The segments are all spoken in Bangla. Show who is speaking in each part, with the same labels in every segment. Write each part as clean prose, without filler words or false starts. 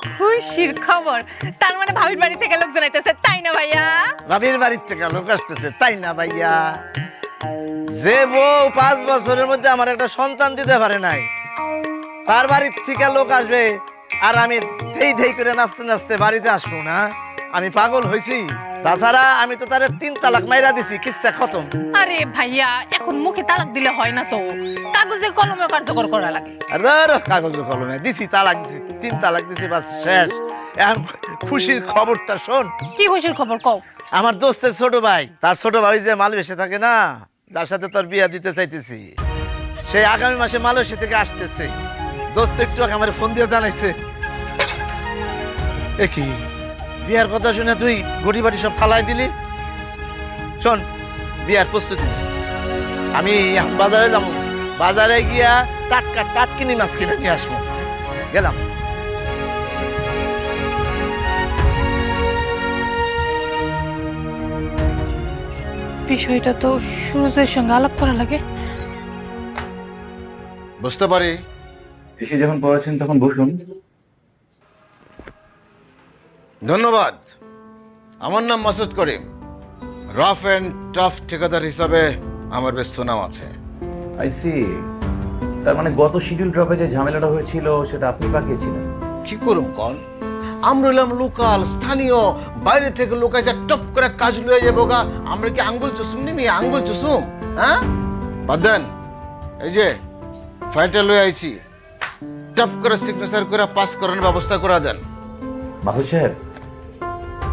Speaker 1: খুশির খবর, তার মানে ভাবির বাড়ি থেকে লোকজন আইতেছে, তাই না ভাইয়া?
Speaker 2: ভাবির বাড়ির থেকে লোক আসতেছে, তাই না ভাইয়া? যে বউ 5 বছরের মধ্যে আমার একটা সন্তান দিতে পারে নাই, তার বাড়ির থেকে লোক আসবে আর আমি ধেই ধেই করে নাচতে নাচতে বাড়িতে আসবো না? আমি পাগল হয়েছি? তাছাড়া আমি তো তারে 3 তালাক মাইরা দিছি, কিচ্ছা খতম।
Speaker 1: আরে ভাইয়া, এখন মুখে তালাক দিলে হয় না তো, কাগজে কলমে কার্যকর করা লাগে।
Speaker 2: আর কাগজে কলমে দিছি, তালাক দিছি, 3 তালাক দিছি, বাস শেষ। এখন খুশির খবরটা শোন।
Speaker 1: কি খুশির খবর কও?
Speaker 2: আমার দোস্তের ছোট ভাই, তার ছোট ভাই যে মালয়েশিয়া থাকে না, যার সাথে তোর বিয়া দিতে চাইতেছি, সে আগামী মাসে মালয়েশিয়া থেকে আসতেছে। দোস্ত একটু আগে আমার ফোন দিয়ে জানাইছে। এ কি বিয়ার কথা শুনে তুই গটি বাটি সব ফালাই দিলি? শোন, বিয়ার প্রস্তুতি নে। আমি এখন বাজারে যাবো, বাজারে গিয়া টাটকা টাটকিনি মাছ কিনে নিয়ে আসবো। গেলাম।
Speaker 1: বিষয়টা তো সুরজের সঙ্গে আলাপ করা লাগে।
Speaker 3: বুঝতে পারি।
Speaker 4: এসে যখন পড়েছেন তখন বসুন।
Speaker 3: ধন্যবাদ। আমার নাম Masud Karim. Rough and tough ঠিকাদার হিসাবে আমার বেশ সুনাম আছে।
Speaker 4: I see. তার মানে গত শিডিউল ড্রপে যে ঝামেলাটা হয়েছিল সেটা আপনি পাকিয়েছিলেন।
Speaker 3: কি করুম কন? আমরা হলাম লোকাল, স্থানীয়। বাইরে থেকে লোক এসে টপ করে কাজ লয়ে যাবো গা, আমরা কি আঙ্গুল চুষুম নি? আঙ্গুল চুষুম? হ্যাঁ, বাদ দেন। এই যে ফাইলটা লয়ে আইছি, টপ করে সিগনেচার করে পাস করানোর ব্যবস্থা করে দেন।
Speaker 4: মাহুদ সাহেব,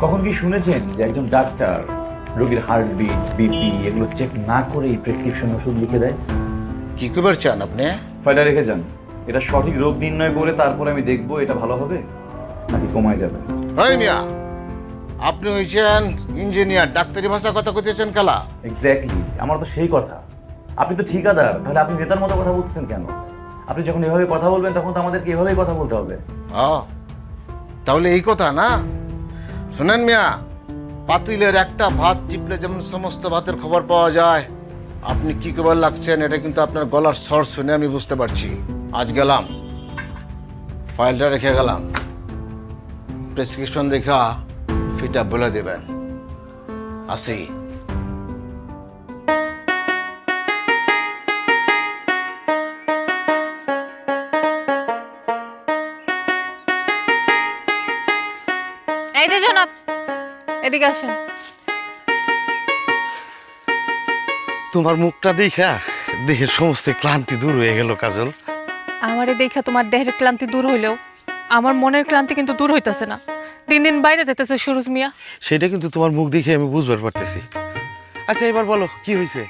Speaker 4: কখন কি শুনেছেন যে একজন ডাক্তার রোগীর হার্টবিট, বিপি এগুলো চেক না করেই প্রেসক্রিপশন ওষুধ লিখে দেয়?
Speaker 3: কি করবার চান আপনি?
Speaker 4: ফাইলটা রেখে যান। এটা সঠিক রোগ নির্ণয় করে তারপরে আমি দেখবো এটা ভালো হবে নাকি কমায় যাবে।
Speaker 3: হয় মিয়া, আপনি হয়েছেন ইঞ্জিনিয়ার, ডাক্তারি ভাষা কথা কইতেছেন কালা?
Speaker 4: এক্স্যাক্টলি, আমার তো সেই কথা। আপনি তো ঠিকাদার, তাহলে আপনি নেতার মতো কথা বলছেন কেন? আপনি যখন এভাবে কথা বলবেন তখন তো আমাদেরকে এভাবেই কথা বলতে হবে।
Speaker 3: তাহলে এই কথা না? শুনেন মিয়া, পাতিলের একটা ভাত টিপলে যেমন সমস্ত ভাতের খবর পাওয়া যায়, আপনি কি খবর লাগছেন এটা কিন্তু আপনার গলার স্বর শুনে আমি বুঝতে পারছি। আজ গেলাম, ফাইলটা রেখে গেলাম, প্রেসক্রিপশন দেখা ফিটা বলে দেবেন। আসি।
Speaker 1: এই যে জনাব, এদিকে আসুন।
Speaker 5: তোমার মুখটা দেখা দেখে সমস্ত ক্লান্তি দূর হয়ে গেল কাজল।
Speaker 1: আমারে দেখা তোমার দেহের ক্লান্তি দূর হইলেও আমার মনের ক্লান্তি কিন্তু দূর হইতেছে না। দিন দিন বাইরে যেতেছে সুরজ মিয়া।
Speaker 5: সেটা কিন্তু তোমার মুখ দেখে আমি বুঝবার পারতেছি। আচ্ছা এবার বলো কি হয়েছে?